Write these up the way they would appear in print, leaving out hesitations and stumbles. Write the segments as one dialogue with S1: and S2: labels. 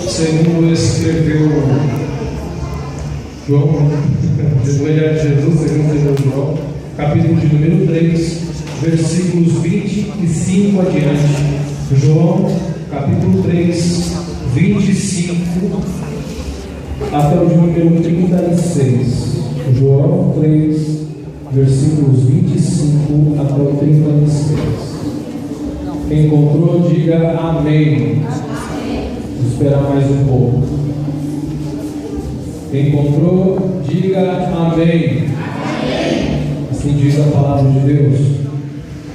S1: segundo escreveu João, de Jesus, segundo escreveu João, capítulo de número 3, versículos 25 adiante. João, capítulo 3, 25 até o de número 36. João 3, versículos 25 até o 36. Quem encontrou, diga amém. Vou esperar mais um pouco. Quem encontrou, diga amém. Assim diz a palavra de Deus.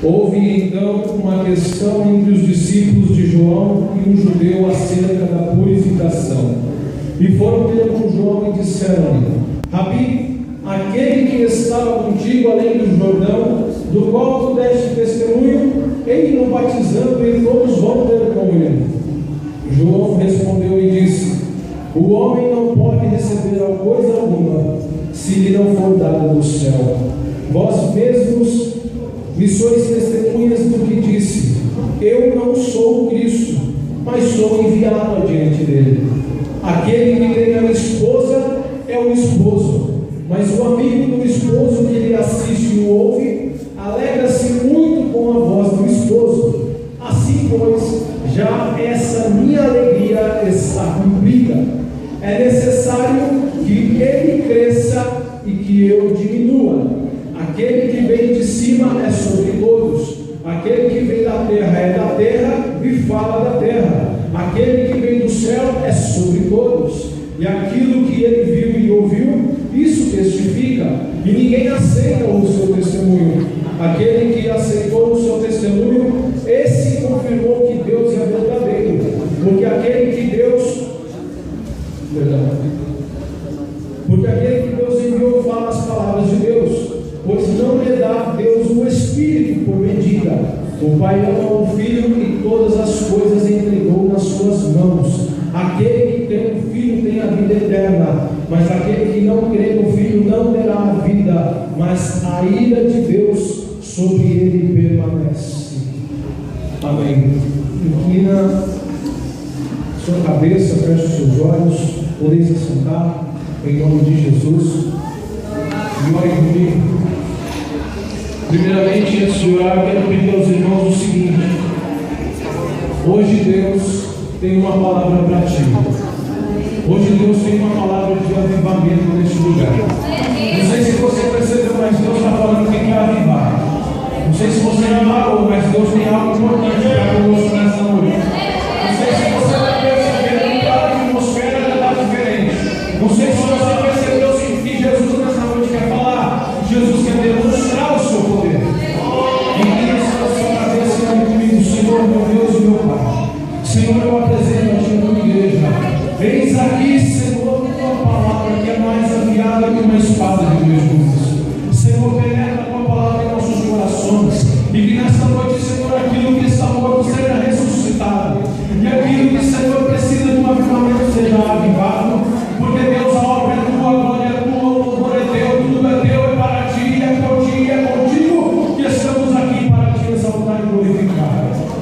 S1: Houve então uma questão entre os discípulos de João e um judeu acerca da purificação. E foram ter com João e disseram-lhe: Rabi, aquele que estava contigo além do Jordão, do qual tu deste testemunho, ele-no batizando e todos vão ter com ele. João respondeu e disse: o homem não pode receber coisa alguma, se lhe não for dada do céu. Vós mesmos me sois testemunhas do que disse. Eu não sou o Cristo, mas sou enviado adiante dele. Aquele que tem a esposa é o esposo, mas o amigo do esposo que ele assiste e o ouve, alegra-se muito com a voz do esposo. Assim, pois, já essa minha alegria está cumprida. É necessário que ele cresça e que eu diminua. Aquele que vem de cima é sobre todos. Aquele que vem da terra é da terra e fala da terra. Aquele que vem do céu é sobre todos. E aquilo que ele viu e ouviu, isso testifica, e ninguém aceita o seu testemunho. Aquele que aceitou o seu testemunho, esse confirmou que Deus é verdadeiro, porque aquele que Deus enviou fala as palavras de Deus, pois não lhe dá Deus o Espírito por medida. O Pai ama o Filho e todas as coisas entregou nas suas mãos. Aquele que tem o Filho tem a vida eterna, mas aquele que não crê no Filho não terá a vida, mas a ira de Deus sobre ele permanece. Amém. Inclina sua cabeça, feche os seus olhos, podeis assentar, em nome de Jesus, e ore comigo. Primeiramente, antes de orar, quero pedir aos irmãos o seguinte: hoje Deus tem uma palavra para ti. Hoje Deus tem uma palavra de avivamento neste lugar. Não sei se você percebeu, mas Deus está falando que quer avivar. Não sei se você reparou, mas Deus tem algo importante para conosco nessa noite. Não sei se você está percebendo que a atmosfera já está diferente. Não sei se você percebeu que Jesus nessa noite quer falar. Jesus quer demonstrar o seu poder. Inclina a sua cabeça e ore comigo. Senhor, meu Deus e meu Pai. Senhor, eu apresento a ti a tua igreja. Eis aqui, Senhor, tua palavra que é mais afiada que uma espada de dois gumes. Senhor, penetra a tua palavra em nossos corações. E que nesta noite, Senhor, aquilo que está morto seja ressuscitado. E aquilo que, Senhor, precisa de um avivamento seja avivado. Porque, Deus, a obra é tua, a glória é tua, o louvor é teu, tudo é teu, é para ti, é por ti, é contigo que estamos aqui para te exaltar e glorificar.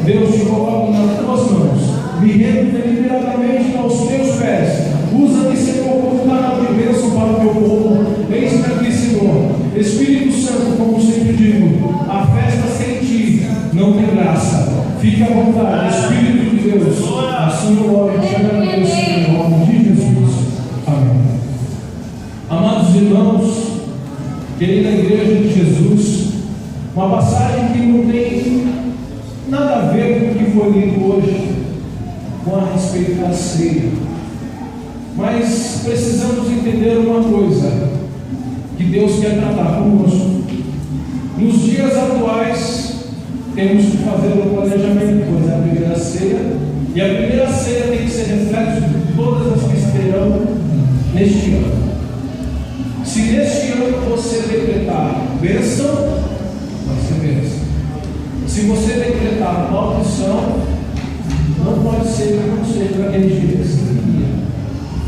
S1: Deus, te coloco nas tuas mãos. Me rendo deliberadamente aos teus pés. Usa-me, Senhor, como canal de bênção para o teu povo. Eis-me aqui, Senhor. Espírito Santo, como sempre digo, a festa sem ti não tem graça. Fique à vontade, Espírito de Deus. Assim eu oro e te agradeço em nome de Jesus. Amém. Amados irmãos, querida igreja de Jesus, uma passagem que não tem nada a ver com o que foi lido hoje, com a respeito da ceia. Mas precisamos entender uma coisa que Deus quer tratar conosco. Nos dias atuais, temos que fazer um planejamento, pois é a primeira ceia, e a primeira ceia tem que ser reflexo de todas as que esperam neste ano. Se neste ano você decretar bênção, vai ser bênção. Se você decretar maldição, não pode ser que não seja daquele jeito.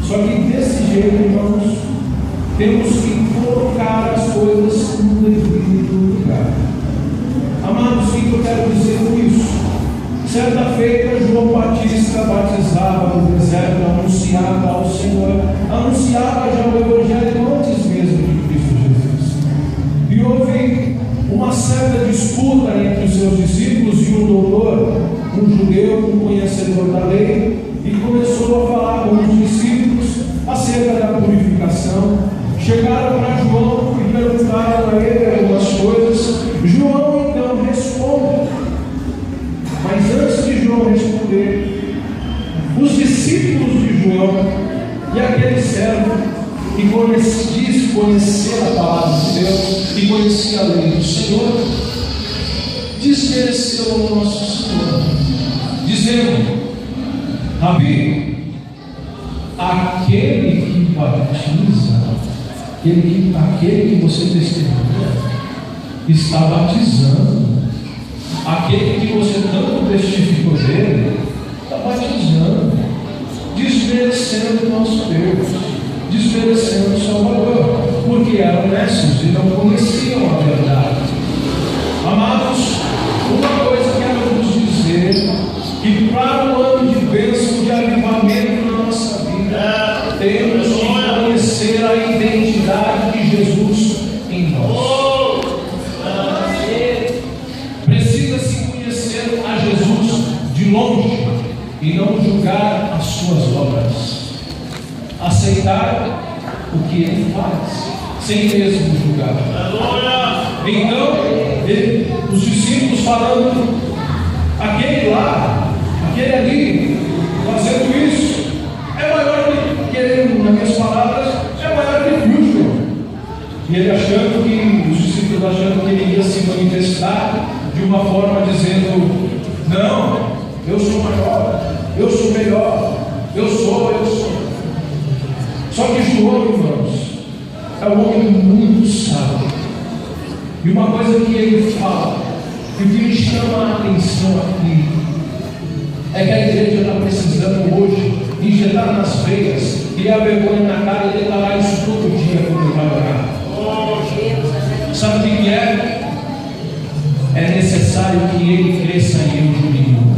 S1: Só que desse jeito, irmãos, temos que colocar as coisas no devido lugar. Amados, o que eu quero dizer com isso? Certa feita, João Batista batizava no deserto anunciava ao Senhor, anunciava já o Evangelho antes mesmo de Cristo Jesus. E houve uma certa disputa entre os seus discípulos e um doutor, um judeu, um conhecedor da lei, e começou a falar com os discípulos acerca da purificação. Chegaram para João e perguntaram a ele algumas coisas. João então responde, mas antes de João responder, os discípulos de João e aquele servo que diz conhecer a palavra de Deus e conhecia a lei do Senhor, desmereceram o nosso Senhor, dizendo: Rabi, aquele que batiza, aquele que você testemunha, está batizando. Aquele que você tanto testificou dele, está batizando, desmerecendo o nosso Deus, desmerecendo o Salvador, porque eram necios e não conheciam a verdade. Amados, uma coisa quero vos dizer, que para o ano de bênção, de avivamento na nossa vida, temos que conhecer a identidade de Jesus em nós. Precisa-se conhecer a Jesus de longe e não julgar as suas obras. Aceitar o que ele faz, sem mesmo julgar. Então, os discípulos falando, aquele lá, aquele ali, fazendo isso, é maior que ele, nas minhas palavras, é maior que Cristo. E ele achando que, os discípulos achando que ele ia se manifestar de uma forma dizendo: não, eu sou maior, eu sou melhor, eu sou. Só que João, irmãos, é um homem muito sábio. E uma coisa que ele fala, e o que me chama a atenção aqui, é que a igreja está precisando hoje injetar nas veias, criar vergonha na cara e declarar isso todo dia quando vai orar. Sabe o que é? É necessário que ele cresça e eu diminua.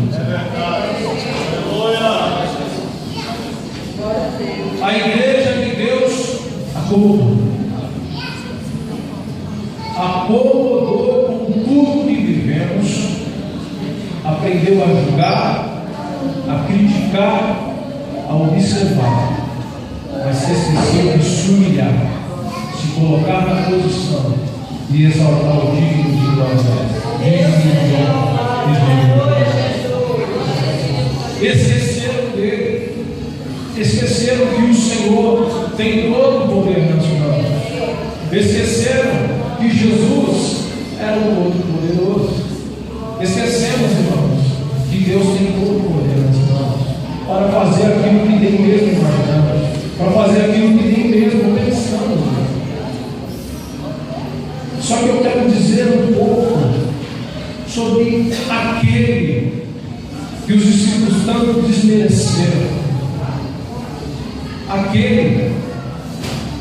S1: A igreja de Deus acomodou com tudo que vivemos, aprendeu a julgar, a criticar, a observar, mas se esqueceu de se humilhar, se colocar na posição e exaltar o digno de glória. Esqueceram dele, esqueceram que o Senhor tem todo o poder nas mãos, esqueceram que Jesus era o Todo-Poderoso. Esquecemos, irmãos, que Deus tem todo o poder nas mãos para fazer aquilo que nem mesmo imaginamos, para fazer aquilo que nem mesmo pensamos. Só que eu quero dizer um pouco sobre aquele que os discípulos tanto desmereceram, aquele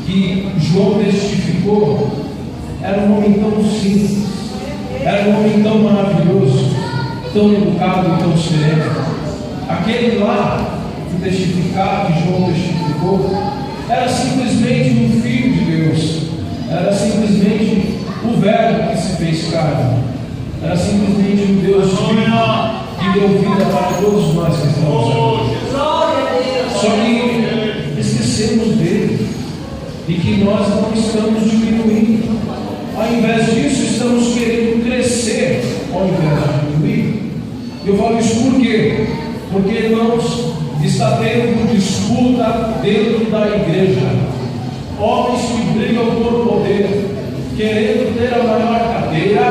S1: que João testificou. Era um homem tão simples, era um homem tão maravilhoso, tão educado e tão sereno. Aquele lá que testificava, que João testificou, era simplesmente um filho de Deus, era simplesmente o Verbo que se fez carne, era simplesmente um Deus vivo que deu vida para todos nós que estamos aqui. Só que esquecemos dele e que nós não estamos diminuindo. Ao invés disso, estamos querendo crescer ao invés de diminuir. Eu falo isso por quê? Porque, irmãos, está tendo disputa dentro da igreja. Homens que brigam por poder, querendo ter a maior cadeira,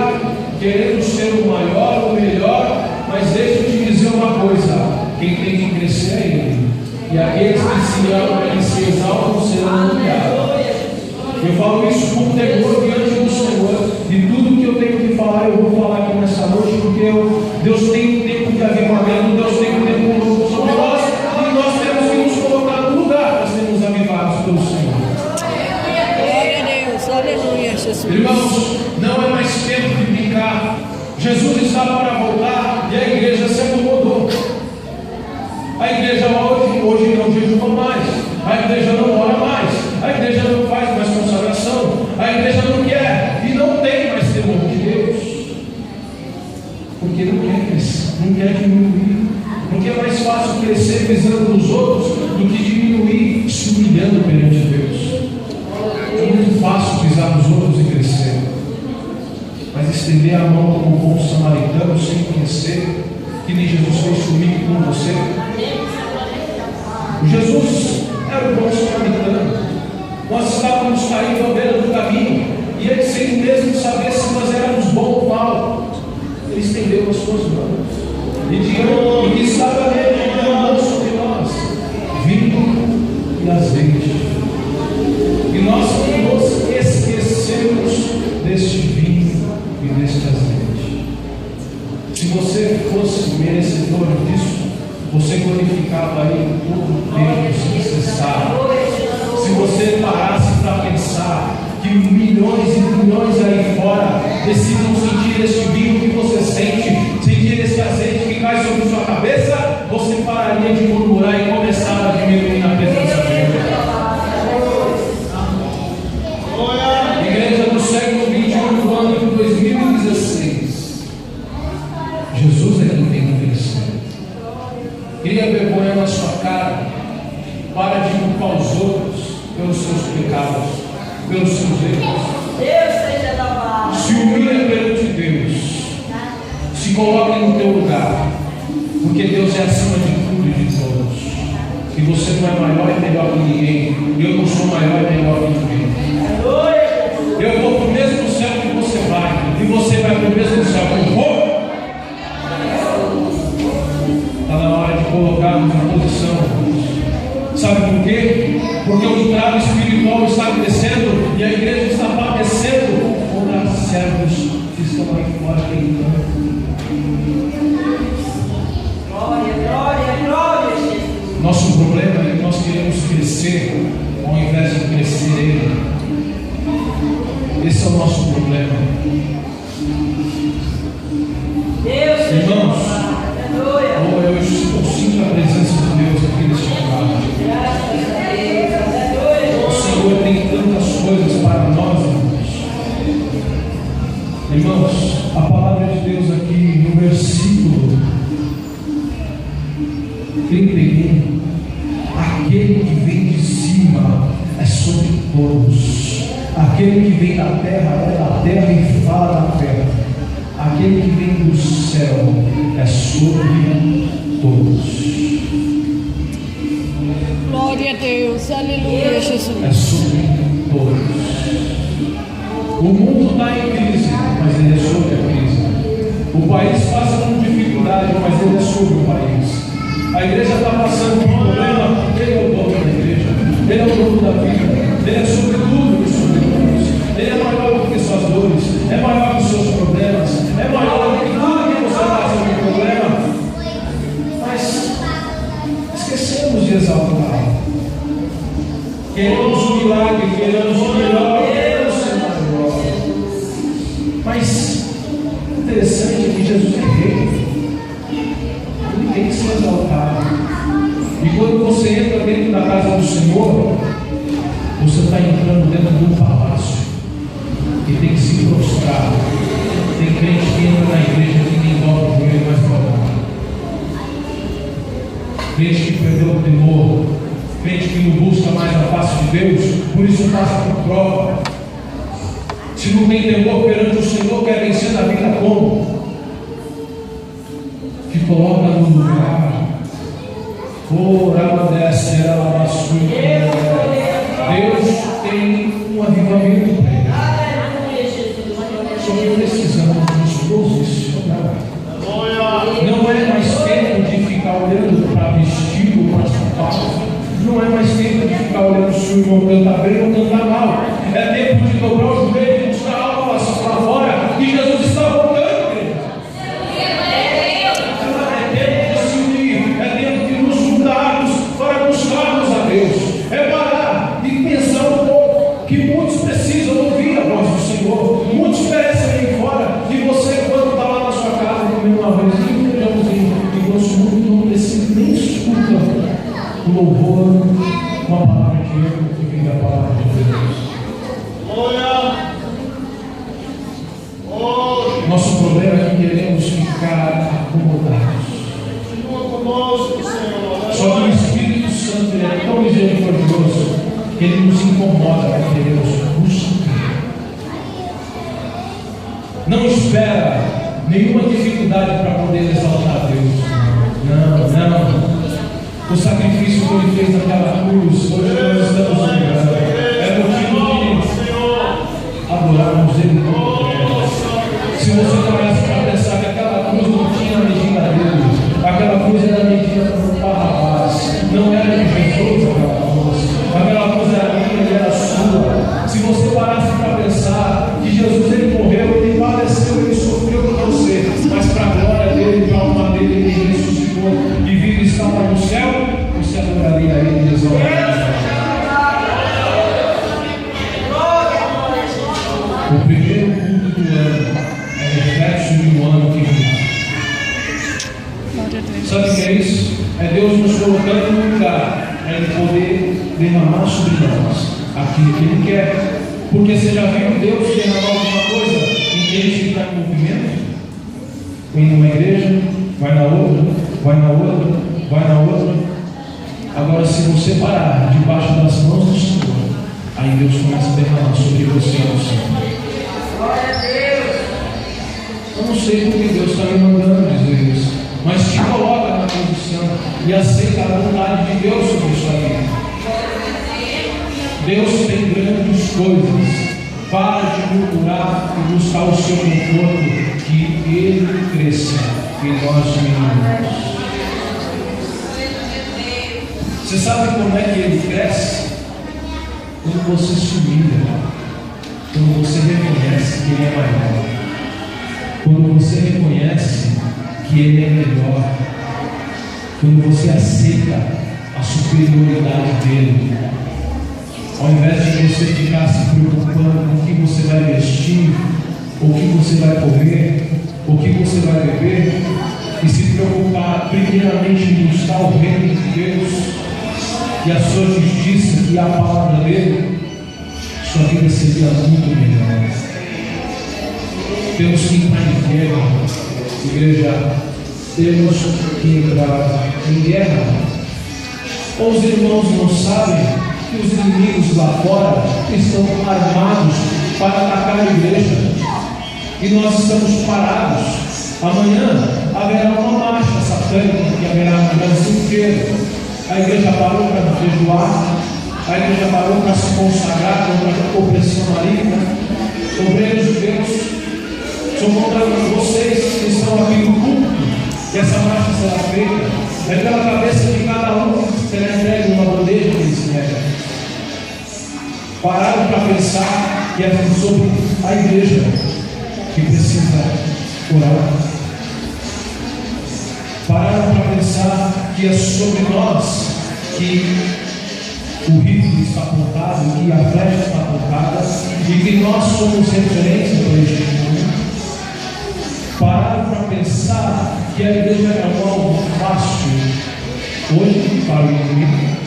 S1: querendo ser o maior, o melhor, mas deixa eu te dizer uma coisa: quem tem que crescer é ele. E aqueles que se amam e se exaltam serão humilhados. Eu falo isso com temor diante do Senhor, e tudo que eu tenho que falar, eu vou falar aqui nessa noite, porque Deus tem um tempo de avivamento, Deus tem um tempo novo sobre nós, e nós temos que nos colocar no lugar para sermos avivados pelo Senhor.
S2: Glória a Deus, aleluia, Jesus.
S1: Irmãos, não é mais tempo de brincar. Jesus está para voltar e a igreja se acomodou. A igreja hoje não jejuma mais. crescendo nos outros do que diminuir, se humilhando perante Deus. É muito fácil pisar nos outros e crescer, mas estender a mão como um bom samaritano sem conhecer, que nem Jesus fez comigo e com você. Jesus era o bom samaritano. Nós estávamos caindo à beira do caminho, e ele, sem mesmo saber se nós éramos bons ou mal, ele estendeu as suas mãos e diante que estava nele, derramou sobre nós vinho e azeite. E nós nos esquecemos deste vinho e deste azeite. Se você fosse merecedor disso, você glorificava Ele todo o tempo, sem cessar. Se você parasse para pensar que milhões e milhões aí fora precisam sentir este vinho que você sente, sentir esse azeite que cai sobre sua cabeça, você pararia de murmurar e começar a diminuir na presença dele. Igreja do século XXI, do ano de 2016. Jesus é quem tem que vencer. Cria vergonha na sua cara. Para de culpar os outros pelos seus pecados, pelos seus erros.
S2: Deus seja louvado.
S1: Se humilha perante Deus. Se coloque no teu lugar. Porque Deus é acima de tudo e de todos. E você não é maior e melhor que ninguém. Eu não sou maior e melhor que ninguém. Eu vou para o mesmo céu que você vai. E você vai para o mesmo céu que eu vou. Está na hora de colocarmos na posição. Sabe por quê? Porque o entrave espiritual está crescendo e a igreja está padecendo contra servos que estão aí fora tentando.
S2: Glória, Jesus.
S1: Nosso problema é que nós queremos crescer ao invés de crescer Ele. Esse é o nosso problema.
S2: Deus,
S1: irmãos, eu sinto a presença de Deus aqui neste lugar. O Senhor tem tantas coisas para nós, irmãos. Irmãos, a palavra de Deus aqui no versículo 31, aquele que vem de cima é sobre todos, aquele que vem da terra é da terra e fala da terra, aquele que vem do céu é sobre todos.
S2: glória a Deus, aleluia, Jesus.
S1: É sobre todos. O mundo está em crise, mas ele é sobre a crise. O país passa por dificuldade, mas ele é sobre o país. A igreja está passando por um problema, ele é o dono da igreja, ele é o dono da vida, ele é sobre tudo e sobre todos. Ele é maior do que suas dores, é maior que os seus problemas, é maior do que tudo que você passa por problema. Mas esquecemos de exaltar. Queremos um milagre, queremos um melhor, queremos ser maior. Mas interessante é que Jesus é rei. Ele tem que ser exaltado. E quando você entra dentro da casa do Senhor, você está entrando dentro de um palácio e tem que se prostrar. Tem crente que entra na igreja que nem dobra o joelho mais para orar. Crente que perdeu o temor, crente que não busca mais a face de Deus, por isso passa por prova. Se não tem temor perante o Senhor, quer vencer na vida como? Que coloca no lugar. Deus tem um avivamento para ele. Só que precisamos nos posicionar. Não é mais tempo de ficar olhando para vestido, para sapato. Não é mais tempo de ficar olhando se o irmão canta bem ou canta mal. É tempo de dobrar o joelho e buscar algo lá fora. E Jesus está voltando. É parar e pensar um pouco que muitos precisam ouvir a voz do Senhor. Muitos merecem aí fora. E você, quando está lá na sua casa, comendo uma arrozinho, feijãozinho, e gosto muito, não precisa nem escuta o louvor, uma palavra de erro que vem da palavra de Deus. Nosso problema é que queremos ficar acomodados. Só que o Espírito Ele nos incomoda, porque Deus busca. Não espera nenhuma dificuldade para poder exaltar Deus. Não. O sacrifício que Ele fez naquela cruz, hoje nós estamos lembrando, é motivo de adorarmos Ele como Deus. Se você começa a pensar que aquela cruz não tinha a medida dele, aquela cruz era a medida para o Barrabás, não era de Jesus aquela cruz era minha e era sua. Se você parasse para pensar que Jesus ele morreu, ele padeceu, ele sofreu por você, mas para a glória dele, para a honra dele, ele ressuscitou e vive e está lá no céu, você adoraria ele e exaltaria. O primeiro culto do ano é reflexo de um ano que vem. Sabe o que é isso? É Deus nos colocando no lugar para Ele poder derramar sobre nós aquilo que Ele quer. Porque você já viu Deus derramar alguma coisa em quem que está em movimento? Vem numa igreja, vai na outra, vai na outra, vai na outra. Agora, se você parar debaixo das mãos do Senhor, aí Deus começa a derramar sobre você no céu. Glória a Deus! Eu não sei porque Deus está me mandando dizer isso, mas te coloca na posição e aceita a vontade de Deus sobre isso aí. Deus tem grandes coisas. Para de murmurar e buscar o seu conforto, que Ele cresça e nós diminuímos. Você sabe como é que Ele cresce? Quando você se humilha, quando você reconhece que Ele é maior, quando você reconhece que Ele é melhor, quando você aceita a superioridade dEle. Ao invés de você ficar se preocupando com o que você vai vestir, o que você vai comer, o que você vai beber, e se preocupar primeiramente em buscar o reino de Deus e a sua justiça e a palavra dele, sua vida seria muito melhor. Temos que entrar em guerra, igreja, temos que entrar em guerra. Ou os irmãos não sabem que os inimigos lá fora estão armados para atacar a igreja e nós estamos parados. Amanhã haverá uma marcha satânica que haverá no Brasil inteiro. A igreja parou para jejuar, a igreja parou para se consagrar contra a opressão maligna. Obreiros de Deus, sou contra vocês que estão aqui no culto, que essa marcha será feita. É pela cabeça de cada um que será entregue uma bandeja que eles negam. Pararam para pensar que é sobre a igreja que precisa orar. Pararam para pensar que é sobre nós que o rifle está apontado, que a flecha está apontada e que nós somos referência para este mundo. Pararam para pensar que a igreja é algo fácil hoje para o inimigo.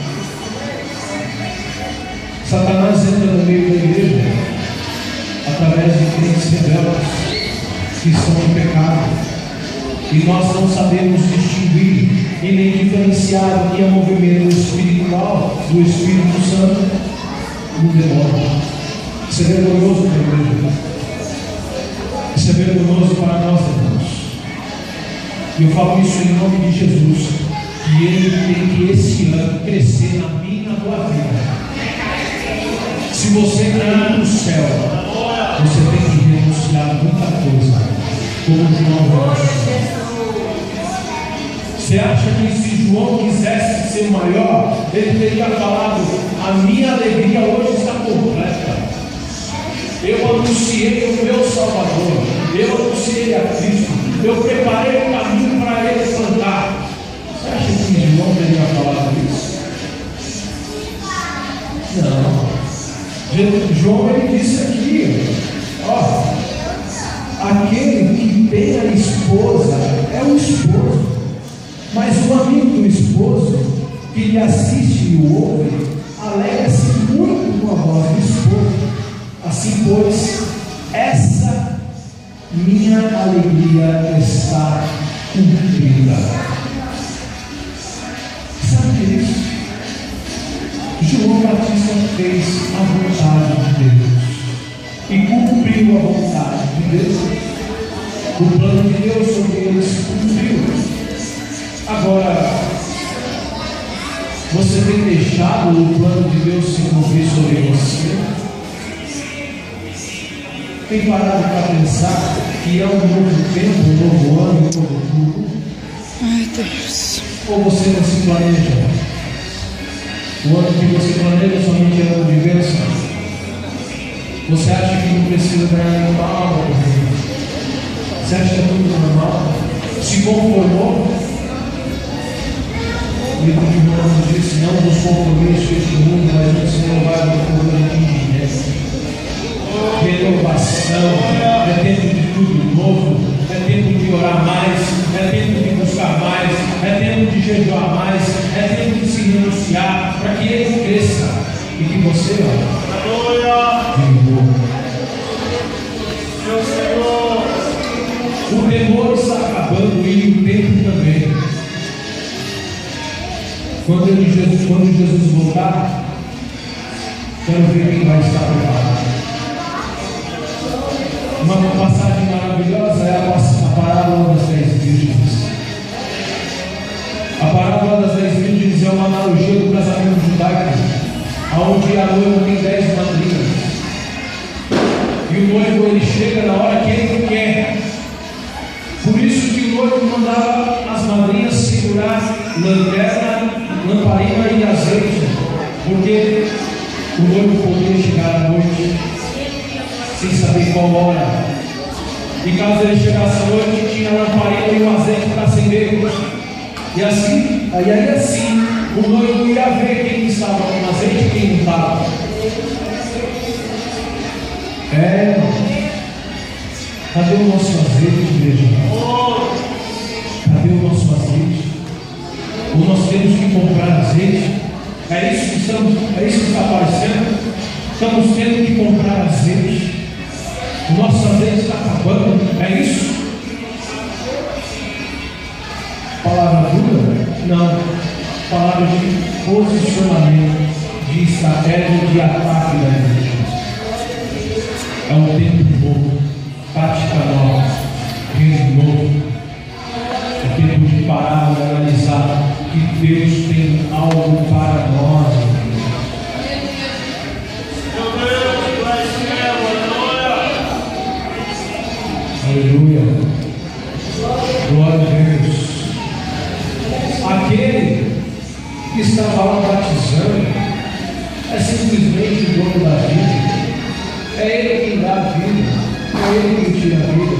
S1: Satanás entra no meio da igreja através de crentes rebeldes que estão em pecado, e nós não sabemos distinguir e nem diferenciar o que é movimento espiritual do Espírito Santo do demônio. Isso é vergonhoso para a igreja. Isso é vergonhoso para nós, irmãos. E eu falo isso em nome de Jesus, que Ele tem que esse ano crescer na minha e na tua vida. Se você quer ir no céu, você tem que renunciar a muita coisa, como João. Você acha que se João quisesse ser maior, ele teria falado: a minha alegria hoje está completa. Eu anunciei o meu Salvador, eu anunciei a Cristo, eu preparei o caminho para ele cantar. Você acha que João teria falado isso? Não. João ele disse aqui, ó, aquele que tem a esposa é o esposo, mas o amigo do esposo que lhe assiste e o ouve alegra-se muito com a voz do esposo. Assim pois, essa minha alegria está cumprida. Sabe isso? João Batista fez a vontade de Deus e cumpriu a vontade de Deus. O plano de Deus sobre eles cumpriu. Agora, você tem deixado o plano de Deus se cumprir sobre você? Tem parado para pensar que é um novo tempo, um novo ano, um novo tudo?
S2: Ai, Deus.
S1: Ou você não se planeja? O ano que você planeja somente é ano de bênção. Você acha que não precisa ganhar nenhuma alma? Você acha que é tudo normal? Se conformou? O livro de Romanos diz: não nos conformeis com este mundo, mas antes renovar o corpo de Deus. Renovação, é tempo de tudo novo, é tempo de orar mais, é tempo de buscar mais, é tempo de jejuar mais, é tempo de se renunciar para que ele cresça e que você diminua. O temor está acabando e o tempo também. Quando Jesus voltar, quero ver quem vai estar preparado. Uma passagem maravilhosa é a parábola das 10 virgens. A parábola das 10 virgens é uma analogia do casamento judaico, onde a noiva tem 10 madrinhas. E o noivo ele chega na hora que ele quer. Por isso que o noivo mandava as madrinhas segurar lanterna, lamparina e azeite, porque o noivo podia chegar à noite sem saber qual hora. E caso ele chegasse à noite, tinha a lamparina e o azeite para acender. E assim, o noivo ia ver quem estava com azeite e quem não estava. Cadê o nosso azeite, igreja? Cadê o nosso azeite? Ou nós temos que comprar azeite? É isso que está aparecendo? Estamos tendo que comprar azeite. O nosso azeite está acabando. É isso? Palavra dura? Não. Palavra de posicionamento, de estratégia de ataque da igreja. É um tempo novo, tática nova, reino novo. É tempo de parar e analisar que Deus tem algo para nós. Aleluia. Glória a Deus. Aquele que estava lá batizando é simplesmente o dono da vida. É Ele quem dá a vida. É Ele quem tira a vida.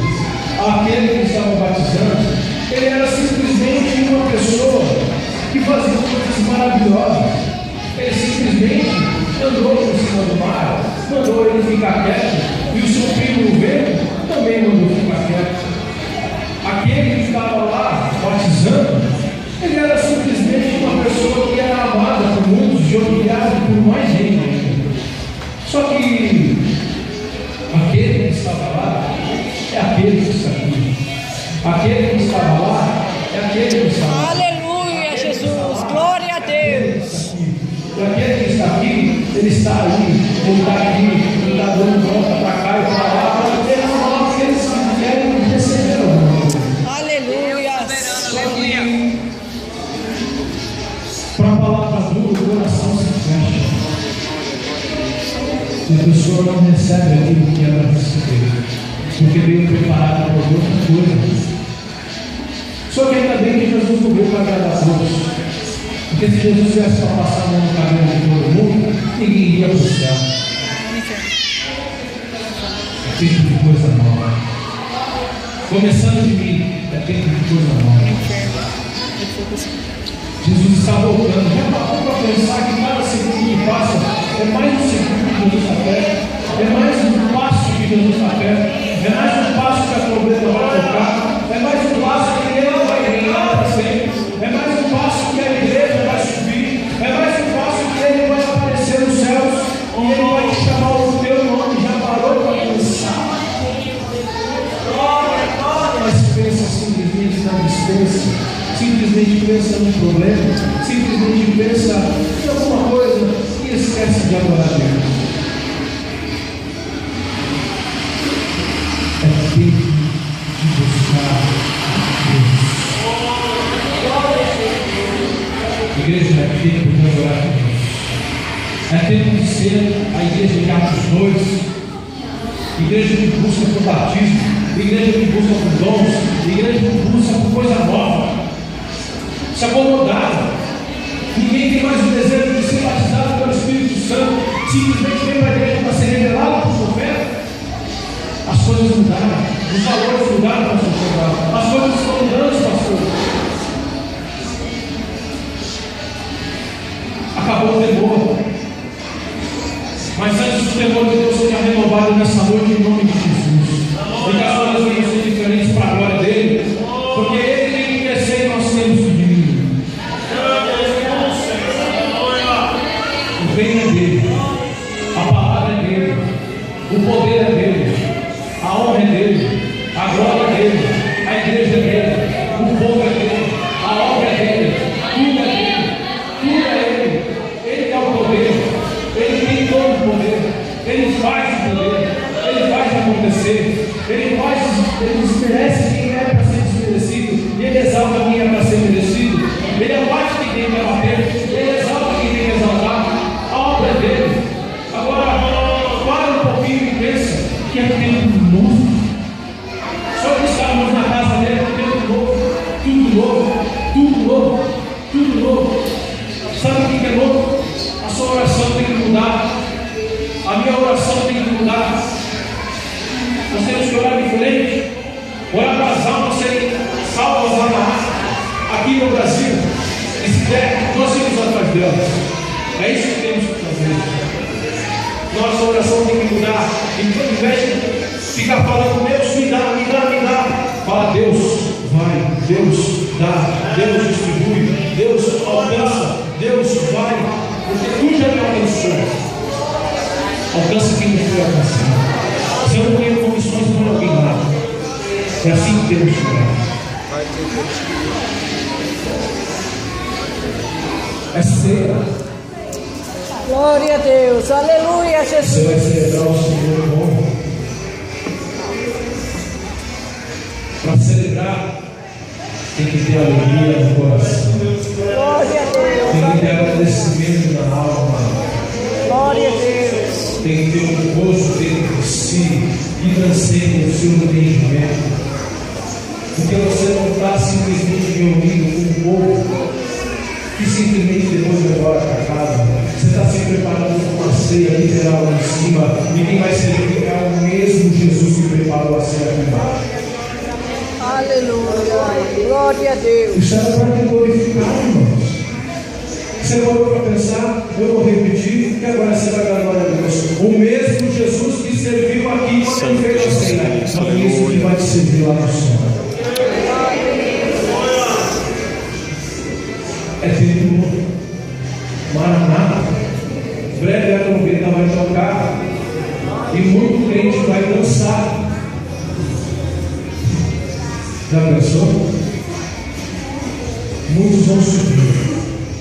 S1: Aquele que estava batizando, ele era simplesmente uma pessoa que fazia coisas maravilhosas. Ele simplesmente andou por cima do mar, mandou ele ficar quieto, e o seu filho, o vento, também mandou ficar quieto. Aquele que estava lá batizando, ele era simplesmente uma pessoa que era amada por muitos e odiada por mais gente. Só que aquele que estava lá é aquele que está aqui. Aquele que estava lá é aquele que está aqui.
S2: Aleluia, Jesus, glória a Deus.
S1: E aquele que está aqui, ele está aí, ele está aqui, ele está dando volta para cá e para lá, para ter a que eles querem receber.
S2: Aleluia.
S1: Para a palavra dura, o coração se fecha. E a pessoa não recebe aquilo que ela receber, porque veio preparada para outra coisa. Só que ainda bem que Jesus não veio para agradar a todos. Porque se Jesus tivesse para passar a mão no cabelo de todo mundo, ninguém iria para o céu. É tempo de coisa nova. Começando de mim, é tempo de coisa nova. Jesus está voltando. Já parou para pensar que cada segundo que passa é mais um segundo que Jesus está perto? É mais um passo que Jesus está perto? É mais um passo que a pobreza vai tocar? É mais um passo que ele vai reinar para sempre? É mais um passo que a igreja vai subir? É mais um passo que ele vai aparecer nos céus e ele vai te chamar o teu nome? Já parou para pensar? Mas pensa simplesmente na distância, simplesmente pensa no problema, simplesmente pensa em alguma coisa É tempo de ser a igreja de Atos 2, igreja que busca por batismo, igreja que busca por dons, igreja que busca por coisa nova, se acomodar. Ninguém tem mais o desejo de ser batizado pelo Espírito Santo, simplesmente vem para a igreja para ser revelado por profeta. As coisas mudaram, os valores mudaram, pastor. As coisas estão mudando, pastor. Acabou o temor. Mas antes do temor de Deus seja renovado nessa noite em nome de Jesus. E que as coisas venham ser diferentes para a glória dele. Porque ele tem que crescer e nós temos que diminuir. O reino é dele. A palavra é dele. O poder é dele. A honra é dele. A glória é dele. A igreja é dele. O povo é dele. A obra é dele. Tudo é dele. Tudo é ele. Ele é o poder. Ele tem todo o poder. Ele faz o poder. Ele faz acontecer. Ele desmerece quem é para ser desmerecido. E ele exalta quem é para ser merecido. Ele abate quem tem que abater. Ele exalta quem tem que exaltar. A obra é dele. Agora, para um pouquinho e pensa que é tempo novo. Só estávamos na casa dele, tempo novo. Tudo novo. Tudo novo. Tudo novo. Sabe o que é novo? A sua oração tem que mudar. A minha oração tem que mudar. Nós temos que orar diferente. Orar para as almas serem salvas lá aqui no Brasil. E se der, nós vamos atrás delas. É isso que temos que fazer. Nossa oração tem que mudar. Então, ao invés de ficar falando, Deus me dá, me dá, me dá, fala, Deus vai, Deus dá, Deus distribui, Deus alcança, Deus vai, porque tu já me alcançou. Alcança quem não foi alcançado. Se eu não tenho condições, não é alguém lá. É assim que temos que fazer. É ceia.
S2: Glória a Deus. Aleluia,
S1: Você
S2: Jesus.
S1: vai celebrar o Senhor bom. Para celebrar, tem que ter alegria no coração.
S2: Glória a Deus.
S1: Tem que ter agradecimento na alma.
S2: Glória a Deus.
S1: Tem que ter um gozo dentro de si e transcende o seu entendimento. Porque você não está simplesmente reunido com um povo que simplesmente depois vai embora para casa. Você está se preparando para uma ceia literal lá em cima. E quem vai servir é o mesmo Jesus que preparou a ceia aqui embaixo.
S2: Aleluia. Glória a Deus.
S1: Isso era para te glorificar, irmãos. Você parou para pensar, eu vou repetir, que agora você vai dar glória a Deus. O mesmo Jesus que serviu aqui quando ele fez a ceia, é o mesmo que vai te servir lá no céu. É tempo novo. Maranata. Breve a trombeta vai tocar. E muito crente vai dançar. Já pensou? Muitos vão subir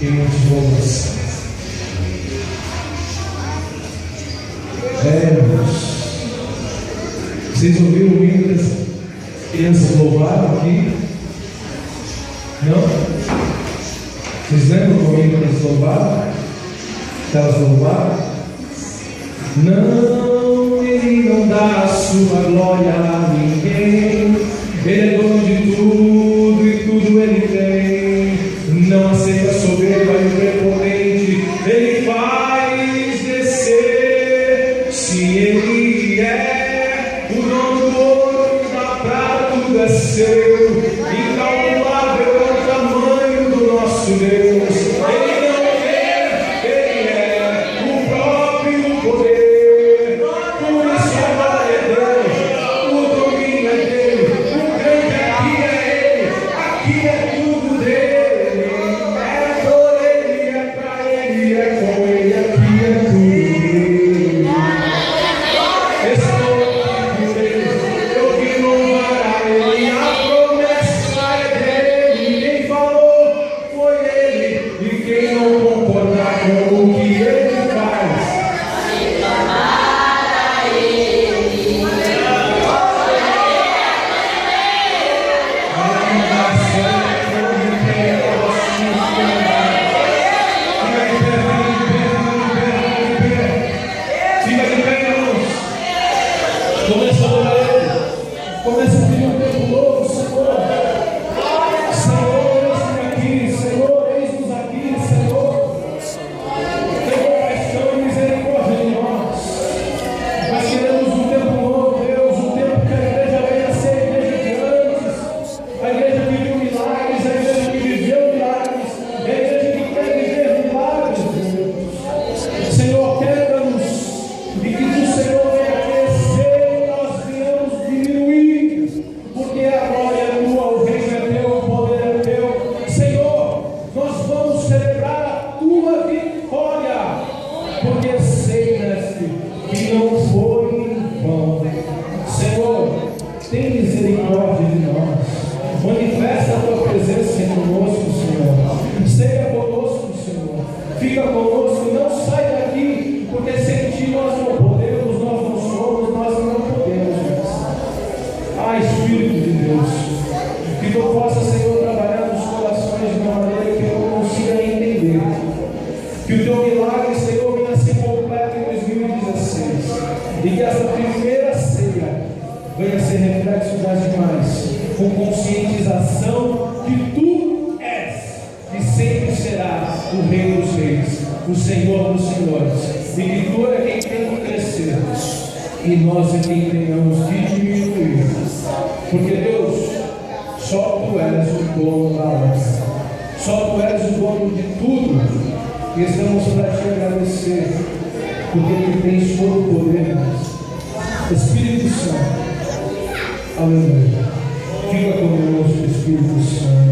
S1: e muitos vão dançar. Irmãos. Vocês ouviram o hino das crianças louvaram aqui? Não? Vocês lembram do hino que eles louvaram? Que elas louvaram? Não, ele não dá a sua glória a ninguém. Ele é dono de tudo e tudo ele tem. Não aceita soberba e prepotente. Ele faz descer. Se ele é o dono do ouro e da prata, tudo é seu. Incalculável é o tamanho do nosso Deus. Ele não é, ele é o próprio poder. Por isso a glória é dele, o domínio é dele, o grande aqui é ele, aqui é tudo dele. conosco. Não sai daqui, porque sem ti nós não podemos, nós não somos, nós não podemos vencer. Ah, Espírito de Deus, que tu possa, Senhor, trabalhar nos corações de uma maneira que eu não consiga entender. Que o teu milagre, Senhor, venha ser completo em 2016. E que essa primeira ceia venha ser reflexo das demais, com conscientização que tu és e sempre serás o Rei dos Reis, o Senhor dos Senhores, e que tu é quem tem que crescer e nós é quem tenhamos que diminuir, porque Deus, só tu és o dono da obra, só tu és o dono de tudo, e estamos para te agradecer, porque tu tens todo o poder. Espírito Santo, aleluia, fica conosco, Espírito Santo.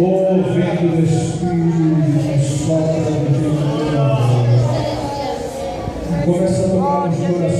S1: O vento do Espírito sopra no teu coração. Começa a tocar nos corações.